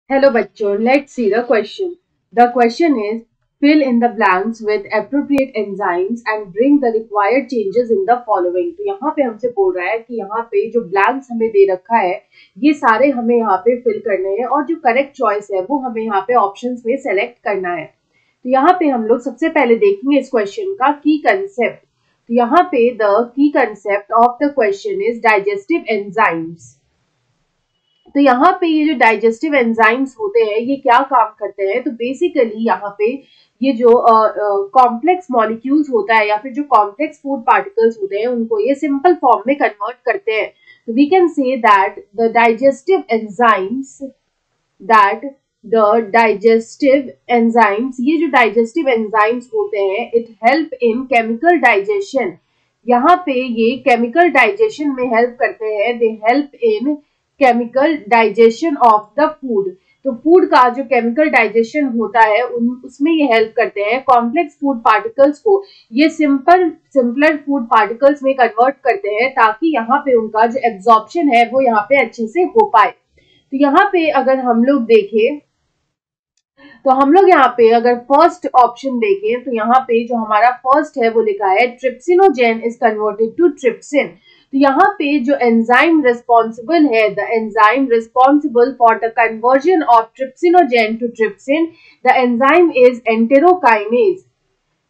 Hello bachcho, let's see the question. The question is fill in the blanks with appropriate enzymes and bring the required changes in the following. तो यहाँ पे हमसे बोल रहा है कि यहाँ पे जो blanks हमें दे रखा है ये सारे हमें यहाँ पे fill करने हैं और जो correct choice है वो हमें यहाँ पे options में select करना है। तो यहाँ पे हम लोग सबसे पहले देखेंगे इस question का key concept। तो यहाँ पे the key concept of the question is digestive enzymes। तो यहाँ पे ये जो डाइजेस्टिव एंजाइम्स होते हैं ये क्या काम करते हैं, तो बेसिकली यहाँ पे ये जो कॉम्प्लेक्स मॉलिक्यूल्स होता है या फिर जो कॉम्प्लेक्स फूड पार्टिकल्स होते हैं उनको ये सिंपल फॉर्म में कन्वर्ट करते हैं। तो we can say that the digestive enzymes ये जो डाइजेस्टिव एंजाइम्स होते हैं it help in chemical digestion. यहाँ पे ये केमिकल डाइजेशन में हेल्प करते हैं। They help in chemical digestion of the food. तो फूड का जो केमिकल डाइजेशन होता है उसमें ये हेल्प करते हैं। कॉम्प्लेक्स फूड पार्टिकल्स को ये सिंपलर फूड पार्टिकल्स में कन्वर्ट करते हैं ताकि यहाँ पे उनका जो एब्जॉर्प्शन है वो यहाँ पे अच्छे से हो पाए। तो यहाँ पे अगर हम लोग देखें तो हम लोग यहाँ पे अगर फर्स्ट ऑप्शन देखें तो यहाँ पे जो हमारा फर्स्ट है वो लिखा है trypsinogen is converted to trypsin. तो यहाँ पे जो एंजाइम रिस्पॉन्सिबल है, the enzyme responsible for the conversion of trypsinogen to trypsin, the enzyme is enterokinase.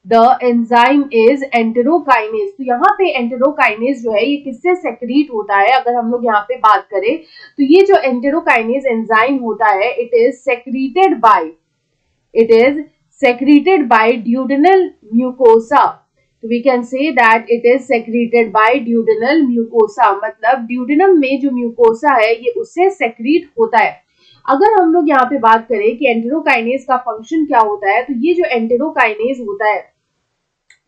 The enzyme is enterokinase. तो यहाँ पे एंटेरोकाइनेज जो है ये किससे सेक्रीट होता है, अगर हम लोग यहाँ पे बात करें तो ये जो एंटेरोकाइनेज एंजाइम होता है it is secreted by duodenal mucosa। तो we can say that it is secreted by duodenal mucosa, मतलब ड्यूडेनम में जो म्यूकोसा है ये उससे सेक्रीट होता है। अगर हम लोग यहाँ पे बात करें कि एंटेरोकाइनेज का फंक्शन क्या होता है, तो ये जो एंटेरोकाइनेज होता है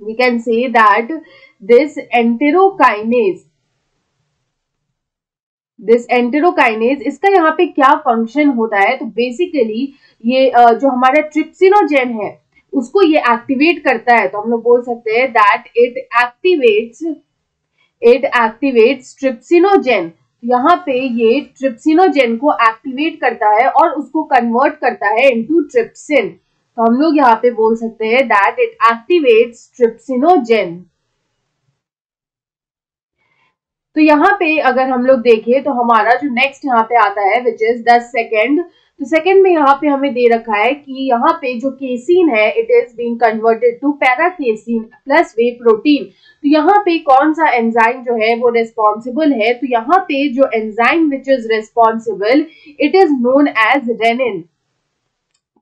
we can say that this enterokinase इसका यहाँ पे क्या फंक्शन होता है, तो बेसिकली ये जो हमारा ट्रिप्सिनोजेन है उसको ये एक्टिवेट करता है। तो हम लोग बोल सकते हैं दैट इट एक्टिवेट्स ट्रिप्सिनोजेन। यहाँ पे ये ट्रिप्सिनोजेन को एक्टिवेट करता है और उसको कन्वर्ट करता है इनटू ट्रिप्सिन। तो हम लोग यहाँ पे बोल सकते हैं दैट इट एक्टिवेट्स ट्रिप्सिनोजेन। तो यहाँ पे अगर हम लोग देखें तो हमारा जो नेक्स्ट यहाँ पे आता है विच इज द सेकेंड। तो सेकेंड में यहाँ पे हमें दे रखा है कि यहाँ पे जो केसीन है it is being converted to paracasein plus whey protein. तो यहाँ पे कौन सा एंजाइम जो है वो रिस्पॉन्सिबल है, तो यहाँ पे जो enzyme which is responsible it is known as rennin.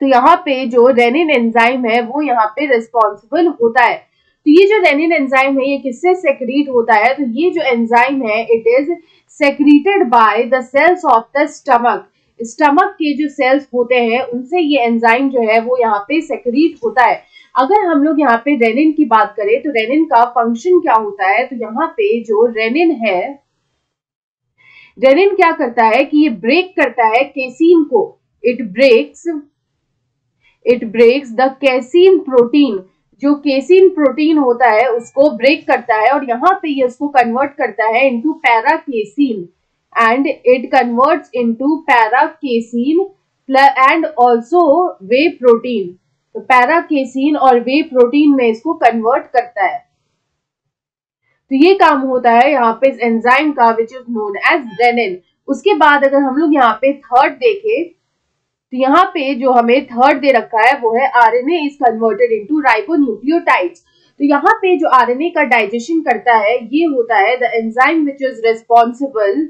तो यहाँ पे जो रेनिन एंजाइम है वो यहाँ पे रिस्पॉन्सिबल होता है। तो ये जो रेनिन एंजाइम है ये किससे सेक्रीट होता है, तो ये जो एंजाइम है it is secreted by the cells of the stomach के जो सेल्स होते हैं उनसे ये एंजाइम जो है वो यहाँ पे सेक्रीट होता है। अगर हम लोग यहाँ पे रेनिन की बात करें तो रेनिन का फंक्शन क्या होता है, तो यहाँ पे जो रेनिन है रेनिन क्या करता है कि ये ब्रेक करता है केसीन को। It breaks the casein protein. जो केसीन प्रोटीन होता है उसको ब्रेक करता है और यहाँ पे ये उसको कन्वर्ट करता है into paracasein and it converts into paracasein and also whey protein. तो पैराकेसीन और वे प्रोटीन में इसको कन्वर्ट करता है। तो ये काम होता है यहाँ पे इस एंजाइम का which is known as rennin. उसके बाद अगर हम लोग यहाँ पे थर्ड देखें तो यहाँ पे जो हमें थर्ड दे रखा है वो है RNA is converted into ribonucleotides. तो यहाँ पे जो आरएनए का डाइजेशन करता है ये होता है the enzyme which is responsible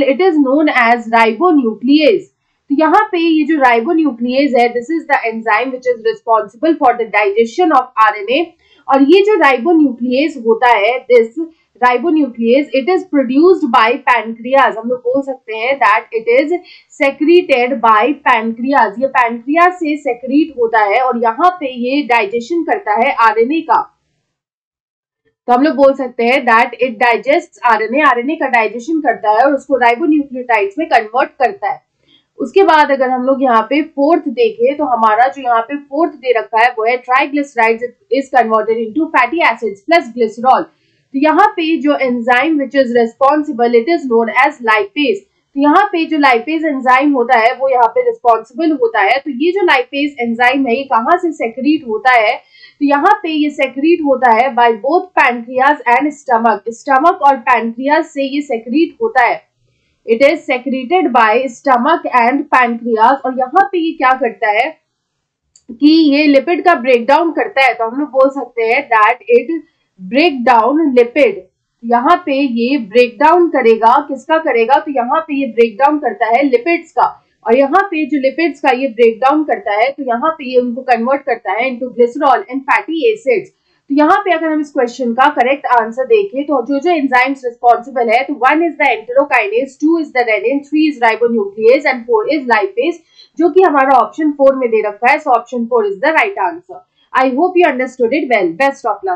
it is known as ribonuclease. तो यहाँ पे ये जो राइबोन्यूक्लियेज है this is the enzyme which is responsible for the digestion of RNA. और ये जो राइबोन्यूक्लियेज होता है this ribonuclease it is produced by pancreas. हम लोग बोल सकते हैं that it is secreted by pancreas. ये पैनक्रियाज से सेक्रीट होता है और यहाँ पे ये डाइजेशन करता है आरएनए का। तो हम लोग बोल सकते हैं दैट इट डाइजेस्ट्स आरएनए। आरएनए का डाइजेशन करता है और उसको राइबोन्यूक्लियोटाइड्स में कन्वर्ट करता है। उसके बाद अगर हम लोग यहाँ पे फोर्थ देखें तो हमारा जो यहाँ पे फोर्थ दे रखा है वो है triglycerides is converted into fatty acids plus glycerol. तो यहाँ पे जो enzyme which is responsible it is known as lipase. तो यहाँ पे जो लाइपेज एंजाइम होता है वो यहाँ पे रिस्पॉन्सिबल होता है। तो ये जो लाइपेज एंजाइम है ये कहाँ से सेक्रीट होता है, तो यहाँ पे ये सेक्रीट होता है by both pancreas and stomach. Stomach और पैनक्रियाज से ये सेक्रीट होता है। It is secreted by stomach and pancreas. और यहाँ पे ये क्या करता है कि ये लिपिड का ब्रेक डाउन करता है। तो हम लोग बोल सकते हैं that it break down lipid. यहाँ पे ये ब्रेक डाउन करेगा, किसका करेगा, तो यहाँ पे ये ब्रेक डाउन करता है लिपिड्स का। और यहाँ पे जो लिपिड्स का ये ब्रेक डाउन करता है तो यहाँ पे ये उनको कन्वर्ट करता है into glycerol and fatty acids. तो यहाँ पे अगर हम इस क्वेश्चन का करेक्ट आंसर देखें तो जो एंजाइम्स रिस्पॉन्सिबल है, तो 1 is the enterokinase, 2 is the rennin, 3 is ribonuclease and 4 is lipase, जो कि हमारा ऑप्शन 4 में दे रखा है। So option 4 is the right answer. I hope you understood it well. Best of luck.